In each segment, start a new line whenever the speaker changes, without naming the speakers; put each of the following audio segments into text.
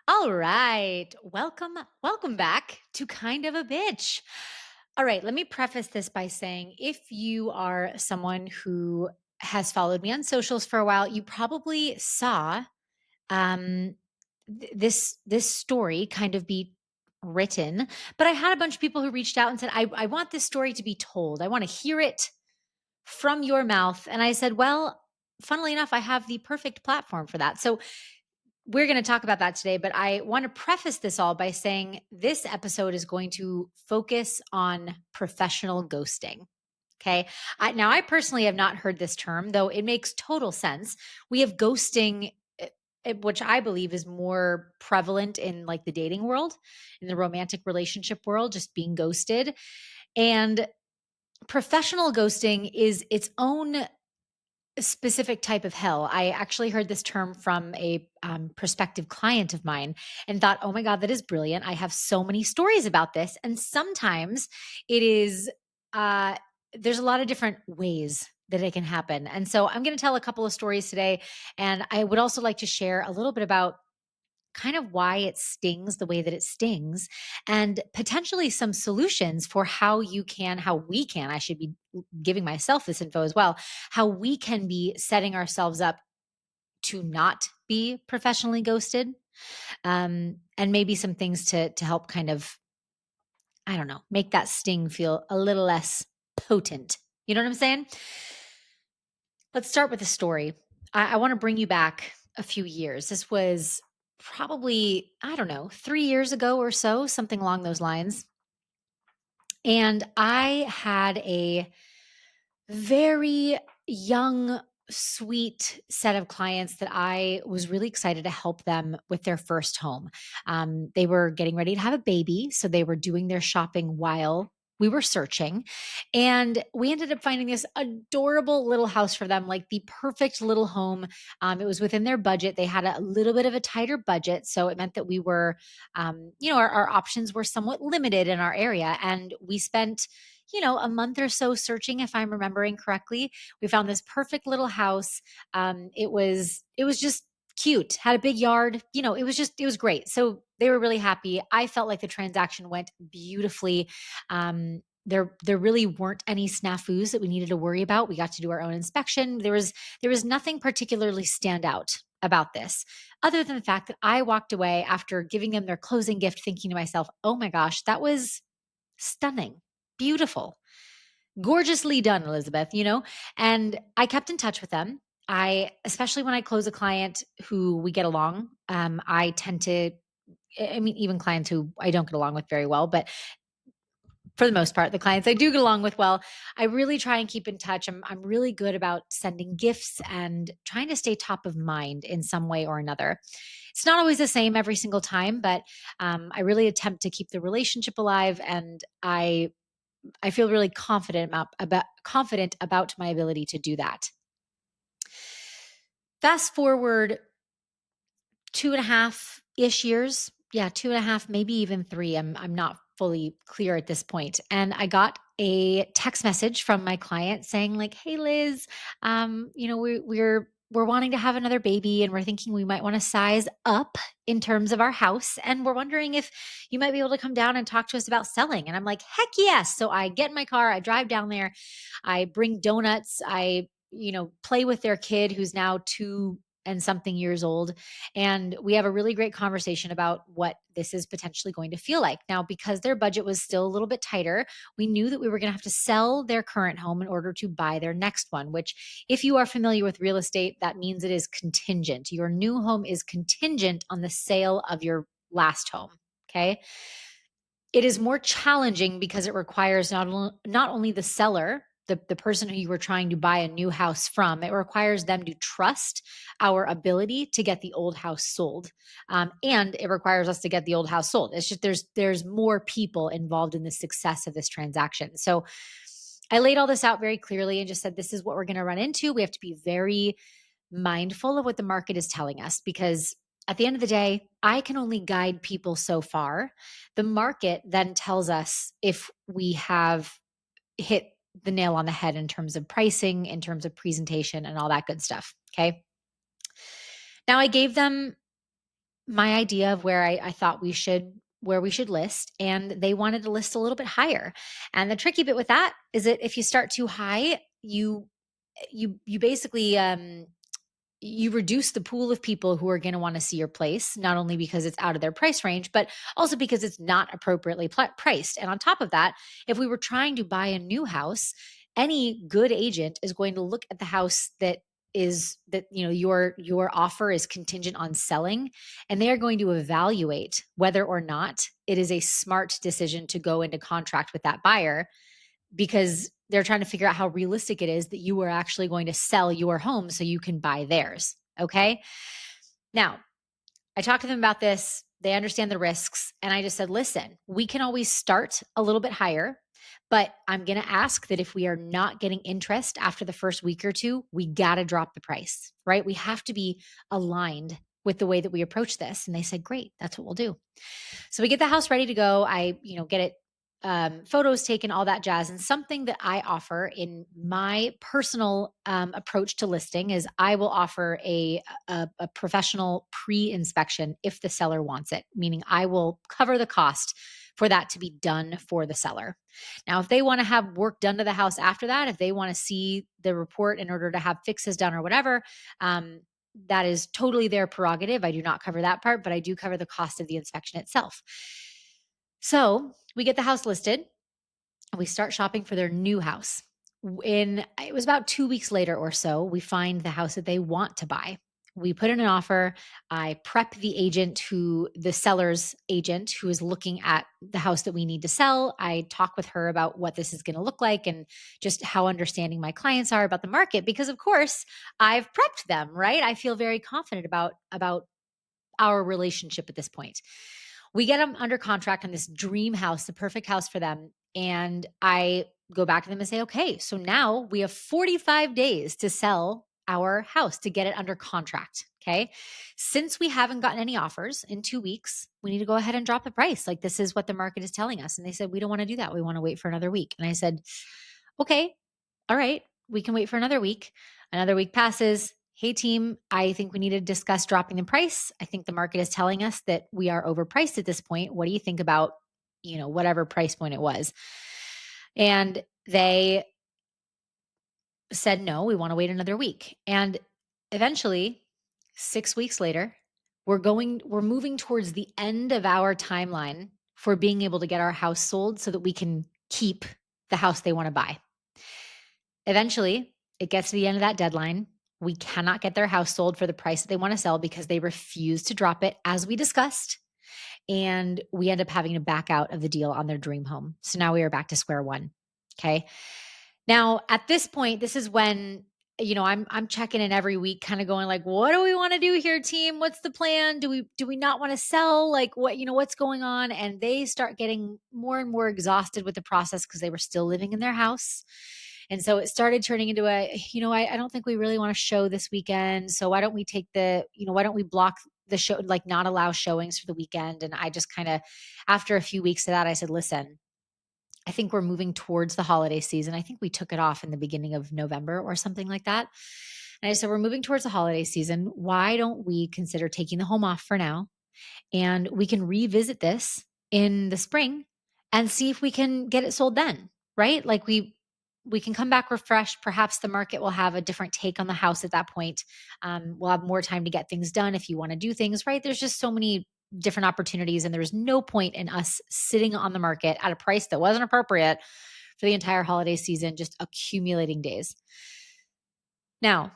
All right. Welcome back to Kind of a Bitch. All right, let me preface this by saying if you are someone who has followed me on socials for a while, you probably saw um this story kind of be written, but I had a bunch of people who reached out and said I want this story to be told. I want to hear it from your mouth. And I said, well, funnily enough, I have the perfect platform for that. So we're going to talk about that today, but I want to preface this all by saying this episode is going to focus on professional ghosting. Okay. Now, I personally have not heard this term, though it makes total sense. We have ghosting, which I believe is more prevalent in like the dating world, in the romantic relationship world, just being ghosted. And professional ghosting is its own specific type of hell. I actually heard this term from a prospective client of mine and thought, oh my God, that is brilliant. I have so many stories about this. And sometimes it is, uh, there's a lot of different ways that it can happen. And so I'm going to tell a couple of stories today. And I would also like to share a little bit about kind of why it stings the way that it stings and potentially some solutions for how we can, I should be giving myself this info as well, how we can be setting ourselves up to not be professionally ghosted. And maybe some things to help kind of, I don't know, make that sting feel a little less potent. You know what I'm saying? Let's start with a story. I want to bring you back a few years. This was probably, I don't know, 3 years ago or so, something along those lines. And I had a very young, sweet set of clients that I was really excited to help them with their first home. They were getting ready to have a baby, so they were doing their shopping while we were searching. And we ended up finding this adorable little house for them, like the perfect little home. It was within their budget. They had a little bit of a tighter budget. So it meant that we were, our options were somewhat limited in our area. And we spent a month or so searching, if I'm remembering correctly. We found this perfect little house. It was just cute, had a big yard. It was great. So they were really happy. I felt like the transaction went beautifully. There really weren't any snafus that we needed to worry about. We got to do our own inspection. There was nothing particularly stand out about this, other than the fact that I walked away after giving them their closing gift, thinking to myself, "Oh my gosh, that was stunning, beautiful, gorgeously done, Elizabeth." And I kept in touch with them. Especially when I close a client who we get along, I tend to, I mean, even clients who I don't get along with very well, but for the most part, the clients I do get along with well, I really try and keep in touch. I'm really good about sending gifts and trying to stay top of mind in some way or another. It's not always the same every single time, but I really attempt to keep the relationship alive, and I feel really confident about my ability to do that. Fast forward 2.5-ish years. Yeah, 2.5, maybe even 3. I'm not fully clear at this point. And I got a text message from my client saying, like, "Hey Liz, we're wanting to have another baby, and we're thinking we might want to size up in terms of our house. And we're wondering if you might be able to come down and talk to us about selling." And I'm like, heck yes. So I get in my car, I drive down there, I bring donuts, I play with their kid who's now 2 and something years old. And we have a really great conversation about what this is potentially going to feel like. Now, because their budget was still a little bit tighter, we knew that we were going to have to sell their current home in order to buy their next one, which, if you are familiar with real estate, that means it is contingent. Your new home is contingent on the sale of your last home. Okay. It is more challenging because it requires not only the seller, the person who you were trying to buy a new house from, it requires them to trust our ability to get the old house sold. And it requires us to get the old house sold. It's just there's more people involved in the success of this transaction. So I laid all this out very clearly and just said, this is what we're going to run into. We have to be very mindful of what the market is telling us, because at the end of the day, I can only guide people so far. The market then tells us if we have hit the nail on the head in terms of pricing, in terms of presentation, and all that good stuff. Okay. Now, I gave them my idea of I thought where we should list, and they wanted to list a little bit higher. And the tricky bit with that is that if you start too high, you basically you reduce the pool of people who are going to want to see your place, not only because it's out of their price range, but also because it's not appropriately priced. And on top of that, if we were trying to buy a new house, any good agent is going to look at the house that your offer is contingent on selling, and they are going to evaluate whether or not it is a smart decision to go into contract with that buyer, because they're trying to figure out how realistic it is that you are actually going to sell your home so you can buy theirs. Okay. Now, I talked to them about this. They understand the risks. And I just said, listen, we can always start a little bit higher, but I'm going to ask that if we are not getting interest after the first week or two, we got to drop the price, right? We have to be aligned with the way that we approach this. And they said, great, that's what we'll do. So we get the house ready to go. I, get it, photos taken, all that jazz. And something that I offer in my personal approach to listing is I will offer a professional pre-inspection if the seller wants it, meaning I will cover the cost for that to be done for the seller. Now, if they want to have work done to the house after that, if they want to see the report in order to have fixes done or whatever, that is totally their prerogative. I do not cover that part, but I do cover the cost of the inspection itself. So we get the house listed and we start shopping for their new house. It was about 2 weeks later or so, we find the house that they want to buy. We put in an offer. I prep the seller's agent who is looking at the house that we need to sell. I talk with her about what this is going to look like and just how understanding my clients are about the market, because of course I've prepped them, right? I feel very confident about our relationship at this point. We get them under contract on this dream house, the perfect house for them. And I go back to them and say, okay, so now we have 45 days to sell our house, to get it under contract. Okay. Since we haven't gotten any offers in 2 weeks, we need to go ahead and drop the price. Like, this is what the market is telling us. And they said, we don't want to do that. We want to wait for another week. And I said, okay, all right, we can wait for another week. Another week passes. Hey, team, I think we need to discuss dropping the price. I think the market is telling us that we are overpriced at this point. What do you think about, whatever price point it was? And they said, no, we want to wait another week. And eventually, 6 weeks later, we're moving towards the end of our timeline for being able to get our house sold so that we can keep the house they want to buy. Eventually, it gets to the end of that deadline. We cannot get their house sold for the price that they want to sell because they refuse to drop it, as we discussed. And we end up having to back out of the deal on their dream home. So now we are back to square one. Okay. Now, at this point, this is when, I'm checking in every week, kind of going like, what do we want to do here, team? What's the plan? Do we not want to sell? Like, what's going on? And they start getting more and more exhausted with the process because they were still living in their house. And so it started turning into I don't think we really want to show this weekend. So why don't we why don't we block the show, like not allow showings for the weekend? And I just kind of, after a few weeks of that, I said, listen, I think we're moving towards the holiday season. I think we took it off in the beginning of November or something like that. And I said, we're moving towards the holiday season. Why don't we consider taking the home off for now? And we can revisit this in the spring and see if we can get it sold then, right? Like, we can come back refreshed. Perhaps the market will have a different take on the house at that point. We'll have more time to get things done if you want to do things, right? There's just so many different opportunities, and there was no point in us sitting on the market at a price that wasn't appropriate for the entire holiday season, just accumulating days. Now,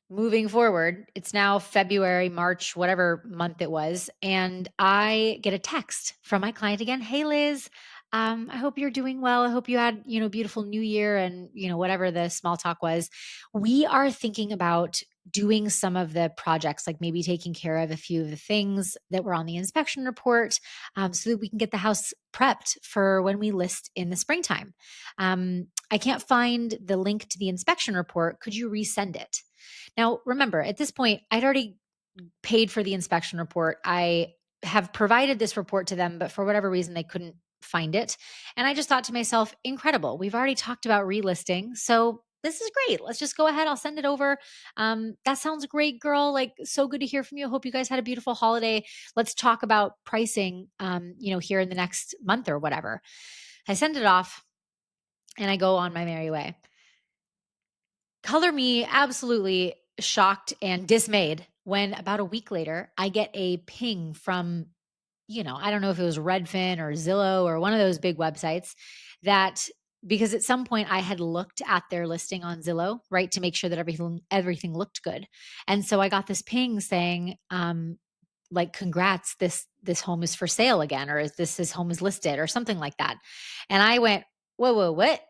moving forward, it's now February, March, whatever month it was. And I get a text from my client again. Hey, Liz, I hope you're doing well. I hope you had, beautiful new year and, whatever the small talk was. We are thinking about doing some of the projects, like maybe taking care of a few of the things that were on the inspection report, so that we can get the house prepped for when we list in the springtime. I can't find the link to the inspection report. Could you resend it? Now, remember, at this point, I'd already paid for the inspection report. I have provided this report to them, but for whatever reason, they couldn't find it. And I just thought to myself, incredible. We've already talked about relisting. So this is great. Let's just go ahead. I'll send it over. That sounds great, girl. Like, so good to hear from you. Hope you guys had a beautiful holiday. Let's talk about pricing, here in the next month or whatever. I send it off and I go on my merry way. Color me absolutely shocked and dismayed when about a week later, I get a ping from, I don't know if it was Redfin or Zillow or one of those big websites that, because at some point I had looked at their listing on Zillow, right, to make sure that everything looked good. And so I got this ping saying, like, congrats, this home is for sale again, or is this home is listed or something like that. And I went, whoa, what?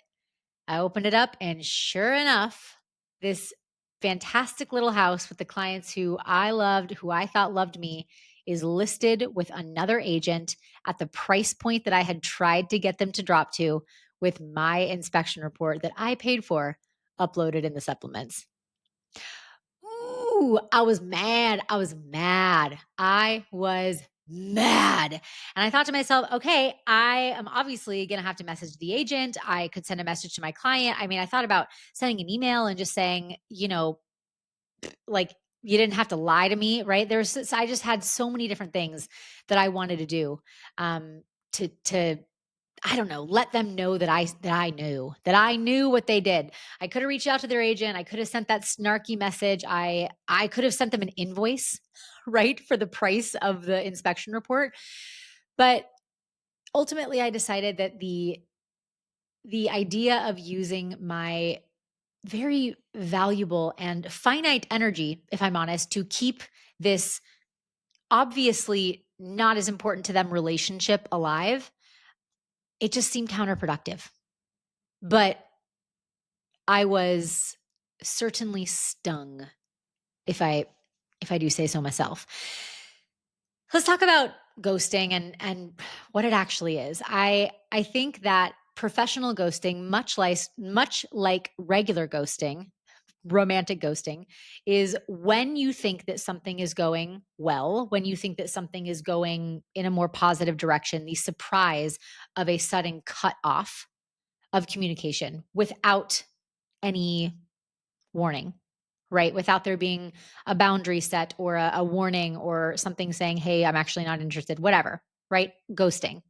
I opened it up, and sure enough, this fantastic little house with the clients who I loved, who I thought loved me, is listed with another agent at the price point that I had tried to get them to drop to, with my inspection report that I paid for uploaded in the supplements. Ooh, I was mad. I was mad. I was mad. And I thought to myself, okay, I am obviously going to have to message the agent. I could send a message to my client. I mean, I thought about sending an email and just saying, like, you didn't have to lie to me, right? I just had so many different things that I wanted to do, to I don't know, let them know that I knew what they did. I could have reached out to their agent. I could have sent that snarky message. I could have sent them an invoice, right, for the price of the inspection report. But ultimately I decided that the idea of using my very valuable and finite energy, if I'm honest, to keep this obviously not as important to them relationship alive, it just seemed counterproductive. But I was certainly stung, if I do say so myself. Let's talk about ghosting and what it actually is. I think that professional ghosting, much like regular ghosting, romantic ghosting, is when you think that something is going well, when you think that something is going in a more positive direction, the surprise of a sudden cut off of communication without any warning, right? Without there being a boundary set or a warning or something saying, hey, I'm actually not interested, whatever, right? Ghosting.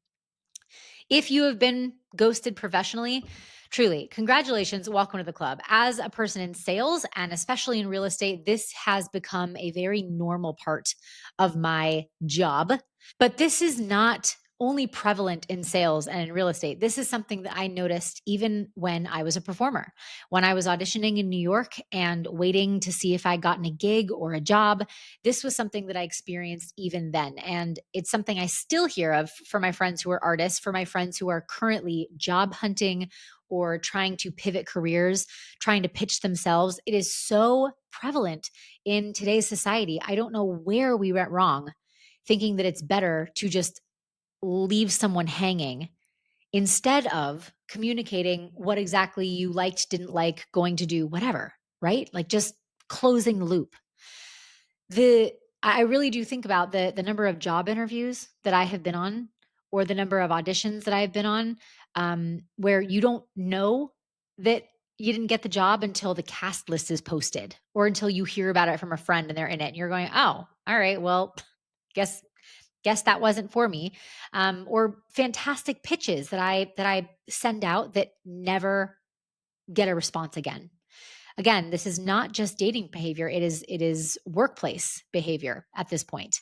If you have been ghosted professionally, truly, congratulations. Welcome to the club. As a person in sales and especially in real estate, this has become a very normal part of my job. But this is not only prevalent in sales and in real estate. This is something that I noticed even when I was a performer. When I was auditioning in New York and waiting to see if I'd gotten a gig or a job, this was something that I experienced even then. And it's something I still hear of for my friends who are artists, for my friends who are currently job hunting or trying to pivot careers, trying to pitch themselves. It is so prevalent in today's society. I don't know where we went wrong thinking that it's better to just leave someone hanging instead of communicating what exactly you liked, didn't like, going to do, whatever, right? Like just closing the loop. I really do think about the number of job interviews that I have been on, or the number of auditions that I've been on, where you don't know that you didn't get the job until the cast list is posted, or until you hear about it from a friend and they're in it, and you're going, "Oh, all right, well, guess that wasn't for me." Or fantastic pitches that I send out that never get a response again. Again, this is not just dating behavior, it is workplace behavior at this point.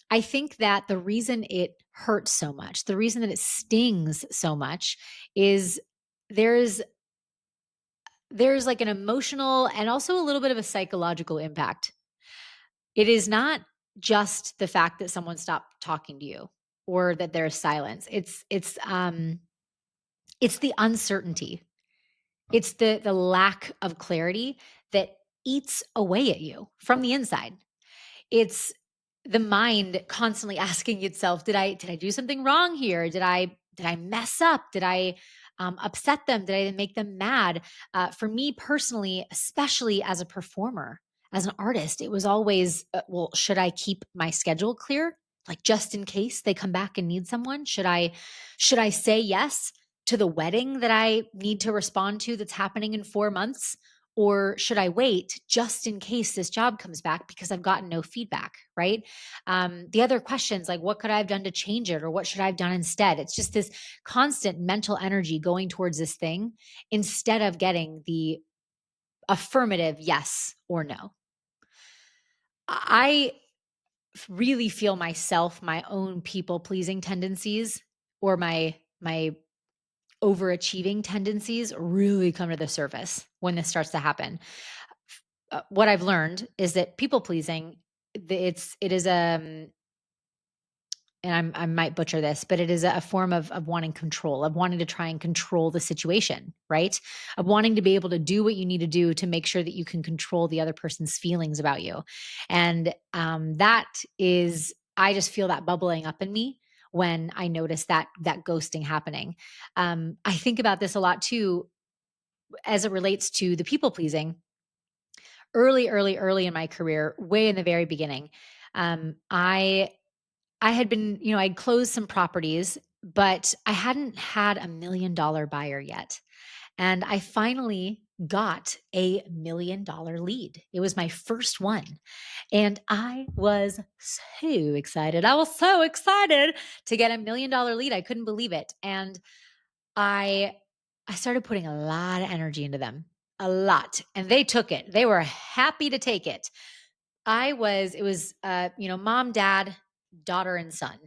I think that the reason it hurts so much, the reason that it stings so much, is there's there's like an emotional and also a little bit of a psychological impact. It is not just the fact that someone stopped talking to you or that there's silence. It's the uncertainty. It's the lack of clarity that eats away at you from the inside. It's the mind constantly asking itself, did I do something wrong here? Did I mess up? Did I upset them? Did I make them mad? For me personally, especially as a performer, as an artist, it was always, well, should I keep my schedule clear? Like, just in case they come back and need someone, should I say yes to the wedding that I need to respond to that's happening in 4 months? Or should I wait just in case this job comes back because I've gotten no feedback, right? The other questions like, what could I have done to change it? Or what should I have done instead? It's just this constant mental energy going towards this thing instead of getting the affirmative yes or no. I really feel myself, my own people pleasing tendencies or my overachieving tendencies really come to the surface when this starts to happen. What I've learned is that people pleasing, it is and I might butcher this, but it is a form of wanting control, of wanting to try and control the situation, right? Of wanting to be able to do what you need to do to make sure that you can control the other person's feelings about you. And that is, I just feel that bubbling up in me when I notice that ghosting happening. I think about this a lot too, as it relates to the people pleasing. Early in my career, way in the very beginning, I had been, I'd closed some properties, but I hadn't had $1 million buyer yet. And I finally got $1 million lead. It was my first one. And I was so excited. I was so excited to get $1 million lead. I couldn't believe it. And I I started putting a lot of energy into them. A lot. And they took it. They were happy to take it. It was, mom, dad, daughter, and son.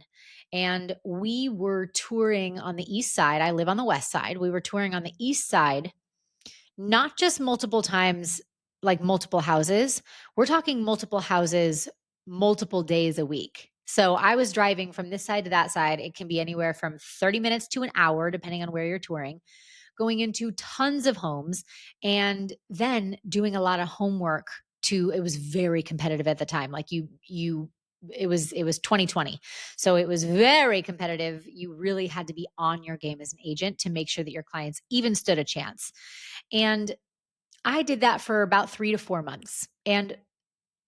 And we were touring on the east side. I live on the west side. We were touring on the east side, not just multiple times, like multiple houses. We're talking multiple houses, multiple days a week. So I was driving from this side to that side. It can be anywhere from 30 minutes to an hour, depending on where you're touring, going into tons of homes and then doing a lot of homework. It was very competitive at the time. Like it was 2020. So it was very competitive. You really had to be on your game as an agent to make sure that your clients even stood a chance. And I did that for about 3 to 4 months. And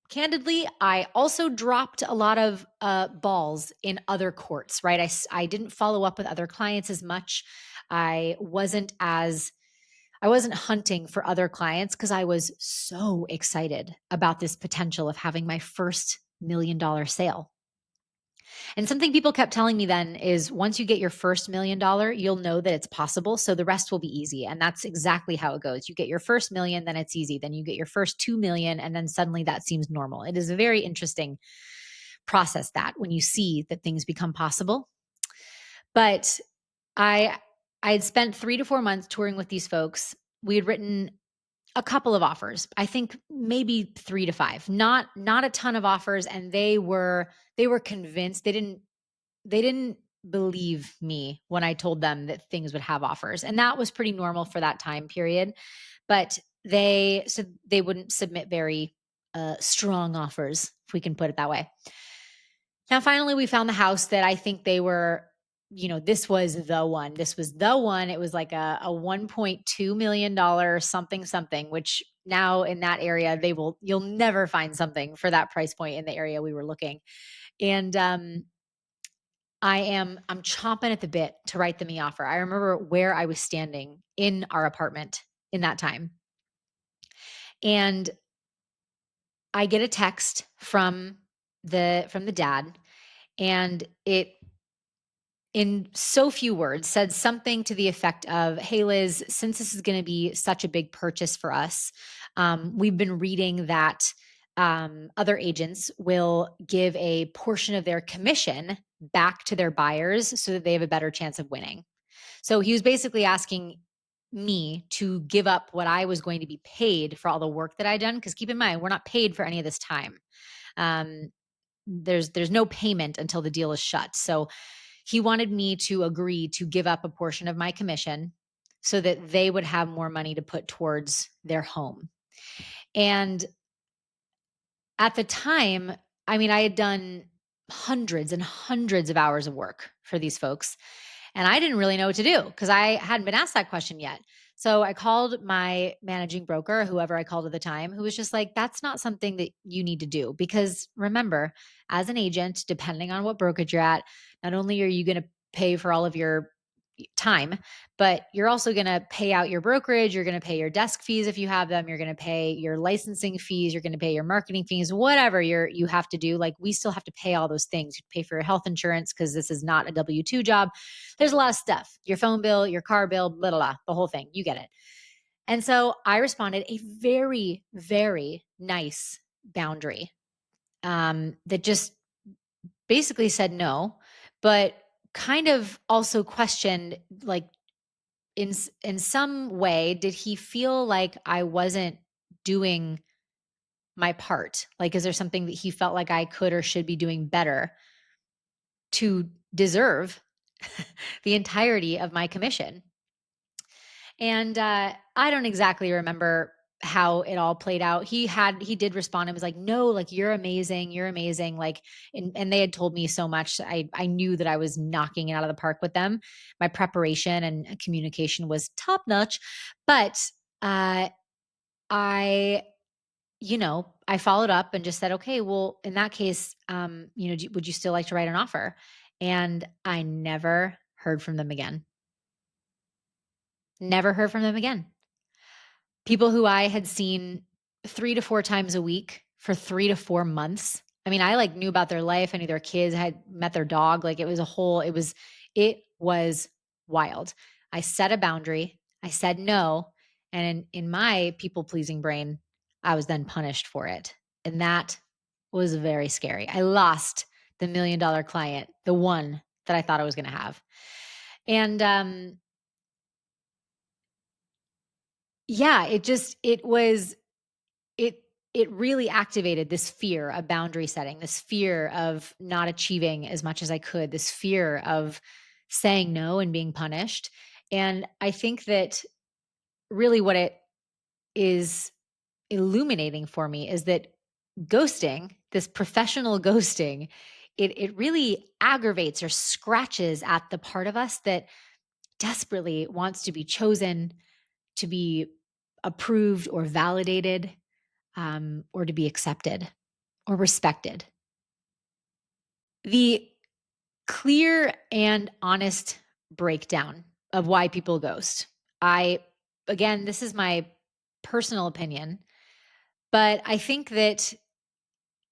candidly, I also dropped a lot of balls in other courts, right? I didn't follow up with other clients as much. I wasn't as I wasn't hunting for other clients because I was so excited about this potential of having my first $1 million sale. And something people kept telling me then is once you get your first $1 million, you'll know that it's possible. So the rest will be easy. And that's exactly how it goes. You get your first million, then it's easy. Then you get your first 2 million, and then suddenly that seems normal. It is a very interesting process that when you see that things become possible. But I I had spent 3 to 4 months touring with these folks. We had written a couple of offers. I think maybe 3 to 5. Not a ton of offers, and they were convinced. They didn't believe me when I told them that things would have offers. And that was pretty normal for that time period. But they said they wouldn't submit very strong offers, if we can put it that way. Now, finally, we found the house that I think they were, this was the one. This was the one. It was like a $1.2 million something, something, which now in that area, you'll never find something for that price point in the area we were looking. And I'm chomping at the bit to write them the offer. I remember where I was standing in our apartment in that time. And I get a text from the dad, and it, in so few words, said something to the effect of, "Hey Liz, since this is going to be such a big purchase for us, we've been reading that other agents will give a portion of their commission back to their buyers so that they have a better chance of winning." So he was basically asking me to give up what I was going to be paid for all the work that I'd done. Because keep in mind, we're not paid for any of this time. Um, there's no payment until the deal is shut. So he wanted me to agree to give up a portion of my commission so that they would have more money to put towards their home. And at the time, I mean, I had done hundreds and hundreds of hours of work for these folks. And I didn't really know what to do because I hadn't been asked that question yet. So I called my managing broker, whoever I called at the time, who was just like, that's not something that you need to do. Because remember, as an agent, depending on what brokerage you're at, not only are you going to pay for all of your time, but you're also going to pay out your brokerage. You're going to pay your desk fees if you have them. You're going to pay your licensing fees. You're going to pay your marketing fees, whatever you have to do. Like, we still have to pay all those things. You pay for your health insurance because this is not a W-2 job. There's a lot of stuff, your phone bill, your car bill, blah, blah, blah, the whole thing. You get it. And so I responded a very, very nice boundary that just basically said no, but kind of also questioned, like, in some way, did he feel like I wasn't doing my part? Like, is there something that he felt like I could or should be doing better to deserve the entirety of my commission? And I don't exactly remember how it all played out. He did respond and was like, "No, like, you're amazing. You're amazing." Like, and they had told me so much. I knew that I was knocking it out of the park with them. My preparation and communication was top notch, but uh, I, I followed up and just said, "Okay, well, in that case, would you still like to write an offer?" And I never heard from them again. Never heard from them again. People who I had seen 3 to 4 times a week for 3 to 4 months. I mean, I, like, knew about their life. I knew their kids, I had met their dog. Like, it was wild. I set a boundary. I said no, and in my people-pleasing brain, I was then punished for it, and that was very scary. I lost the million-dollar client, the one that I thought I was gonna have. And, yeah, it it really activated this fear of boundary setting, this fear of not achieving as much as I could, this fear of saying no and being punished. And I think that really what it is illuminating for me is that ghosting, this professional ghosting, it really aggravates or scratches at the part of us that desperately wants to be chosen, to be approved or validated, or to be accepted or respected. The clear and honest breakdown of why people ghost. Again, this is my personal opinion, but I think that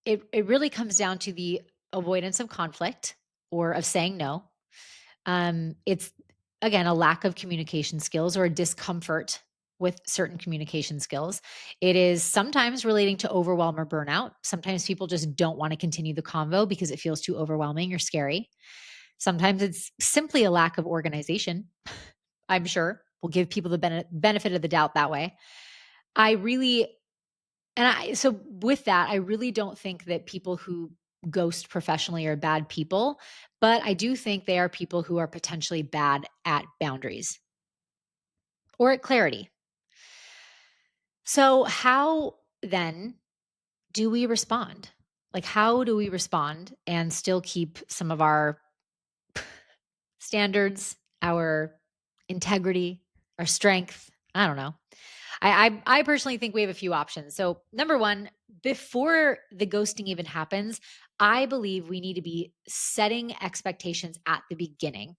it really comes down to the avoidance of conflict or of saying no. It's, again, a lack of communication skills or a discomfort with certain communication skills. It is sometimes relating to overwhelm or burnout. Sometimes people just don't want to continue the convo because it feels too overwhelming or scary. Sometimes it's simply a lack of organization. I'm sure we'll give people the benefit of the doubt that way. I really, so with that, I really don't think that people who ghost professionally are bad people, but I do think they are people who are potentially bad at boundaries or at clarity. So, how then do we respond? Like, how do we respond and still keep some of our standards, our integrity, our strength? I don't know. I personally think we have a few options. So, number one, before the ghosting even happens, I believe we need to be setting expectations at the beginning,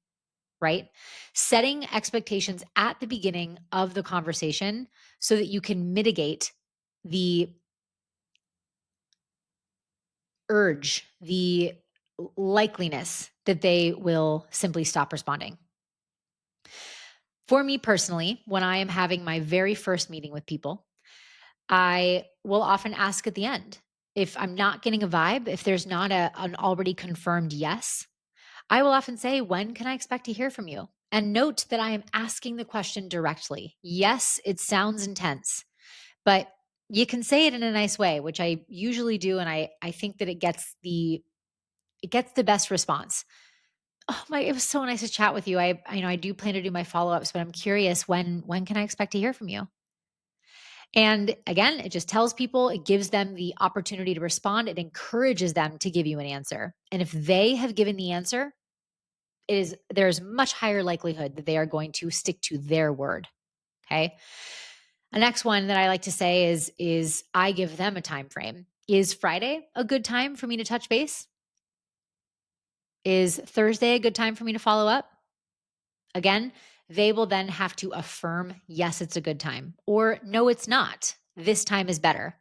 right? Setting expectations at the beginning of the conversation so that you can mitigate the urge, the likeliness that they will simply stop responding. For me personally, when I am having my very first meeting with people, I will often ask at the end, if I'm not getting a vibe, if there's not an already confirmed yes, I will often say, "When can I expect to hear from you?" And note that I am asking the question directly. Yes, it sounds intense, but you can say it in a nice way, which I usually do, and I think that it gets the best response. "Oh my, it was so nice to chat with you. I do plan to do my follow-ups, but I'm curious, when can I expect to hear from you?" And again, it just tells people, it gives them the opportunity to respond. It encourages them to give you an answer. And if they have given the answer, there's much higher likelihood that they are going to stick to their word. Okay. The next one that I like to say is I give them a time frame. Is Friday a good time for me to touch base? Is Thursday a good time for me to follow up? Again, they will then have to affirm, yes, it's a good time, or no, it's not. This time is better.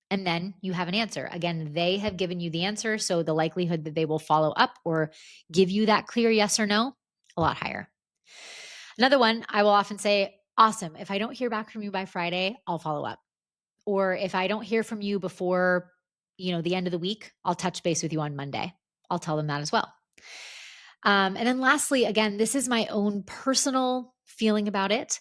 And then you have an answer. Again, they have given you the answer. So the likelihood that they will follow up or give you that clear yes or no, a lot higher. Another one, I will often say, awesome. If I don't hear back from you by Friday, I'll follow up. Or if I don't hear from you before, the end of the week, I'll touch base with you on Monday. I'll tell them that as well. And then lastly, again, this is my own personal feeling about it.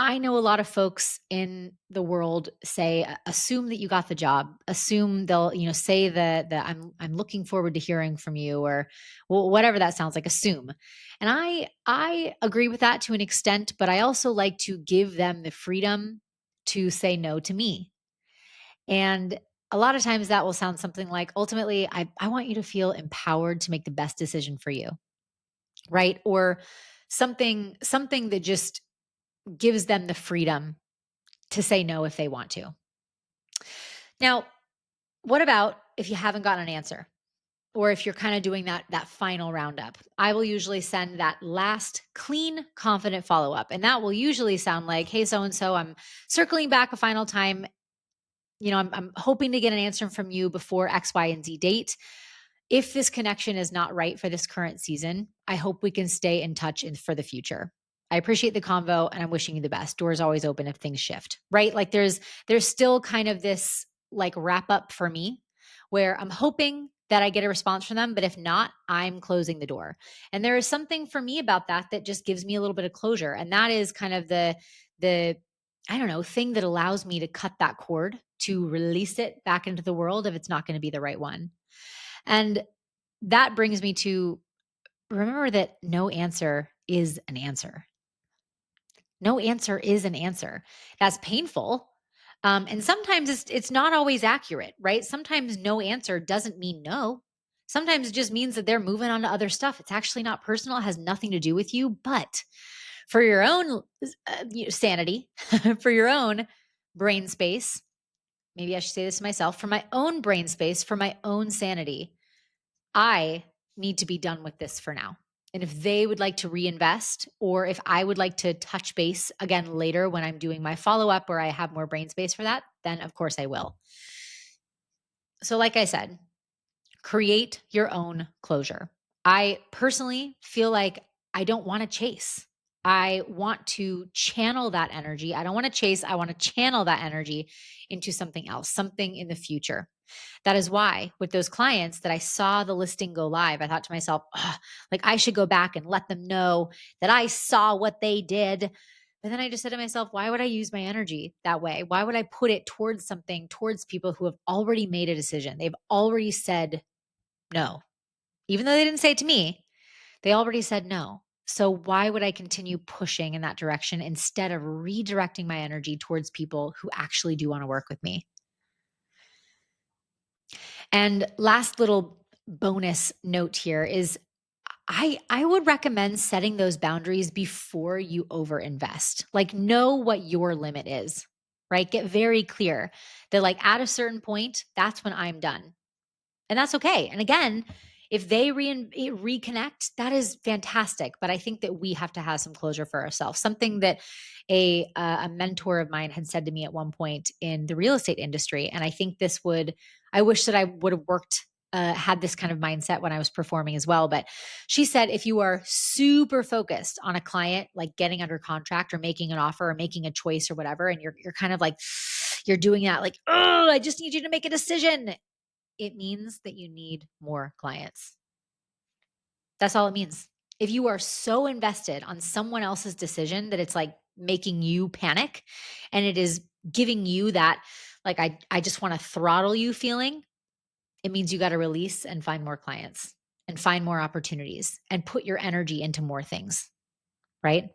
I know a lot of folks in the world say, assume that you got the job, assume they'll, say that I'm looking forward to hearing from you, or whatever that sounds like, assume. And I agree with that to an extent, but I also like to give them the freedom to say no to me. And a lot of times that will sound something like, ultimately, I want you to feel empowered to make the best decision for you, right? Or something that just gives them the freedom to say no if they want to. Now, what about if you haven't gotten an answer? Or if you're kind of doing that final roundup? I will usually send that last clean, confident follow-up. And that will usually sound like, hey, so and so, I'm circling back a final time. I'm hoping to get an answer from you before X, Y, and Z date. If this connection is not right for this current season, I hope we can stay in touch for the future. I appreciate the convo and I'm wishing you the best. Doors always open if things shift, right? Like there's still kind of this like wrap up for me where I'm hoping that I get a response from them, but if not, I'm closing the door. And there is something for me about that just gives me a little bit of closure. And that is kind of the I don't know, thing that allows me to cut that cord, to release it back into the world if it's not going to be the right one. And that brings me to remember that no answer is an answer. No answer is an answer. That's painful. And sometimes it's not always accurate, right? Sometimes no answer doesn't mean no. Sometimes it just means that they're moving on to other stuff. It's actually not personal, it has nothing to do with you. But for your own sanity, for your own brain space, maybe I should say this to myself, for my own brain space, for my own sanity, I need to be done with this for now. And if they would like to reinvest, or if I would like to touch base again later when I'm doing my follow up or I have more brain space for that, then of course I will. So, like I said, create your own closure. I personally feel like I don't want to chase. I want to channel that energy. I don't want to chase. I want to channel that energy into something else, something in the future. That is why with those clients that I saw the listing go live, I thought to myself, like I should go back and let them know that I saw what they did. But then I just said to myself, why would I use my energy that way? Why would I put it towards something, towards people who have already made a decision? They've already said no. Even though they didn't say it to me, they already said no. So why would I continue pushing in that direction instead of redirecting my energy towards people who actually do want to work with me? And last little bonus note here is I would recommend setting those boundaries before you overinvest. Like know what your limit is, right? Get very clear that like at a certain point, that's when I'm done. And that's okay. And again, if they reconnect, that is fantastic. But I think that we have to have some closure for ourselves. Something that a mentor of mine had said to me at one point in the real estate industry, and I think this would. I wish that I would have worked. Had this kind of mindset when I was performing as well. But she said, if you are super focused on a client, like getting under contract or making an offer or making a choice or whatever, and you're kind of like, you're doing that, like, oh, I just need you to make a decision, it means that you need more clients. That's all it means. If you are so invested on someone else's decision that it's like making you panic and it is giving you that, like, I just want to throttle you feeling, it means you got to release and find more clients and find more opportunities and put your energy into more things, right?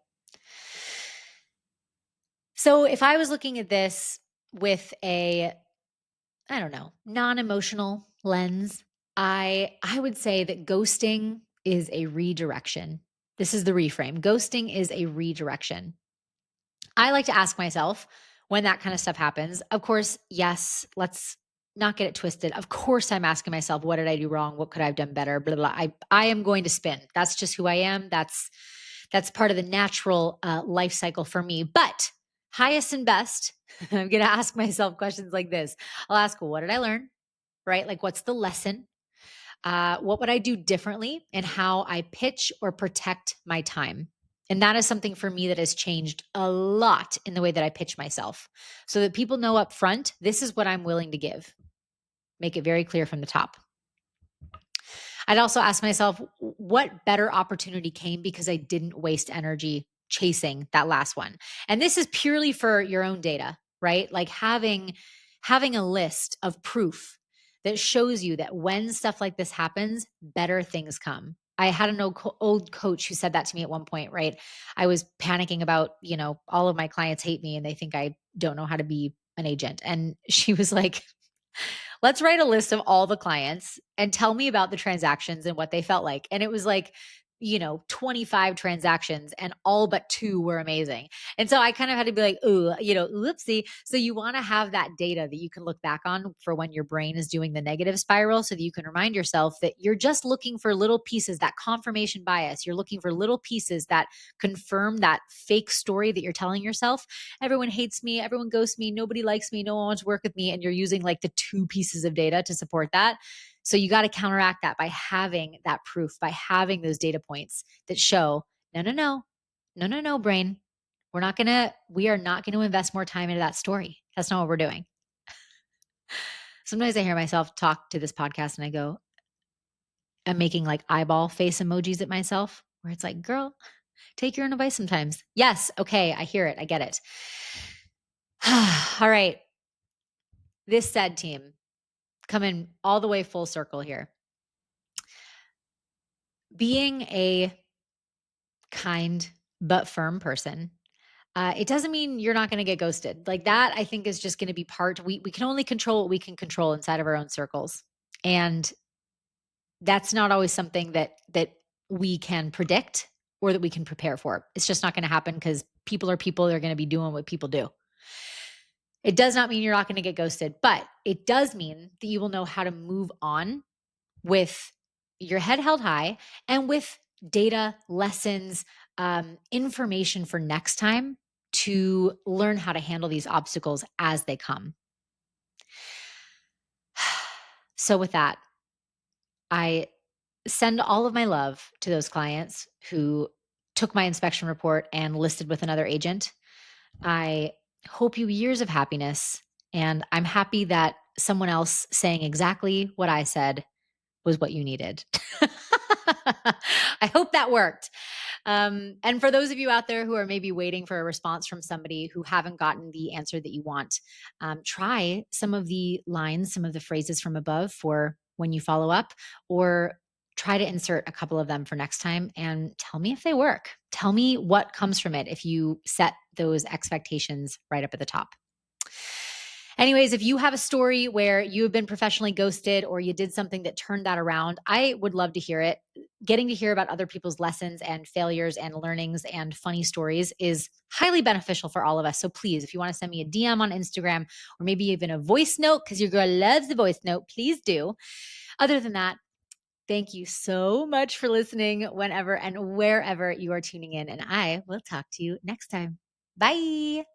So if I was looking at this with a I don't know, non-emotional lens, I would say that ghosting is a redirection. This is the reframe. Ghosting is a redirection. I like to ask myself when that kind of stuff happens. Of course, yes, let's not get it twisted. Of course, I'm asking myself, what did I do wrong? What could I have done better? Blah, blah, blah. I am going to spin. That's just who I am. That's part of the natural life cycle for me. But highest and best, I'm going to ask myself questions like this. I'll ask, what did I learn? Right? Like, what's the lesson? What would I do differently in how I pitch or protect my time? And that is something for me that has changed a lot in the way that I pitch myself so that people know up front, this is what I'm willing to give. Make it very clear from the top. I'd also ask myself, what better opportunity came because I didn't waste energy chasing that last one? And this is purely for your own data, right? Like having a list of proof that shows you that when stuff like this happens, better things come. I had an old coach who said that to me at one point, right? I was panicking about, all of my clients hate me and they think I don't know how to be an agent. And she was like, let's write a list of all the clients and tell me about the transactions and what they felt like. And it was like, 25 transactions and all but two were amazing. And so I kind of had to be like, ooh, oopsie. So you want to have that data that you can look back on for when your brain is doing the negative spiral so that you can remind yourself that you're just looking for little pieces, that confirmation bias. You're looking for little pieces that confirm that fake story that you're telling yourself. Everyone hates me, everyone ghosts me, nobody likes me, no one wants to work with me. And you're using like the two pieces of data to support that. So you got to counteract that by having that proof, by having those data points that show, no, brain. We are not going to invest more time into that story. That's not what we're doing. Sometimes I hear myself talk to this podcast and I go, I'm making like eyeball face emojis at myself where it's like, girl, take your own advice sometimes. Yes. Okay. I hear it. I get it. All right. This said, team, coming all the way full circle here. Being a kind but firm person, it doesn't mean you're not going to get ghosted. Like that, I think is just going to be part. We can only control what we can control inside of our own circles, and that's not always something that we can predict or that we can prepare for. It's just not going to happen because people are people. They're going to be doing what people do. It does not mean you're not going to get ghosted, but it does mean that you will know how to move on with your head held high and with data, lessons, information for next time to learn how to handle these obstacles as they come. So, with that, I send all of my love to those clients who took my inspection report and listed with another agent. I hope you years of happiness. And I'm happy that someone else saying exactly what I said was what you needed. I hope that worked. And for those of you out there who are maybe waiting for a response from somebody who haven't gotten the answer that you want, try some of the lines, some of the phrases from above for when you follow up, or try to insert a couple of them for next time and tell me if they work. Tell me what comes from it if you set those expectations right up at the top. Anyways, if you have a story where you have been professionally ghosted or you did something that turned that around, I would love to hear it. Getting to hear about other people's lessons and failures and learnings and funny stories is highly beneficial for all of us. So please, if you want to send me a DM on Instagram or maybe even a voice note, because your girl loves the voice note, please do. Other than that, thank you so much for listening whenever and wherever you are tuning in. And I will talk to you next time. Bye.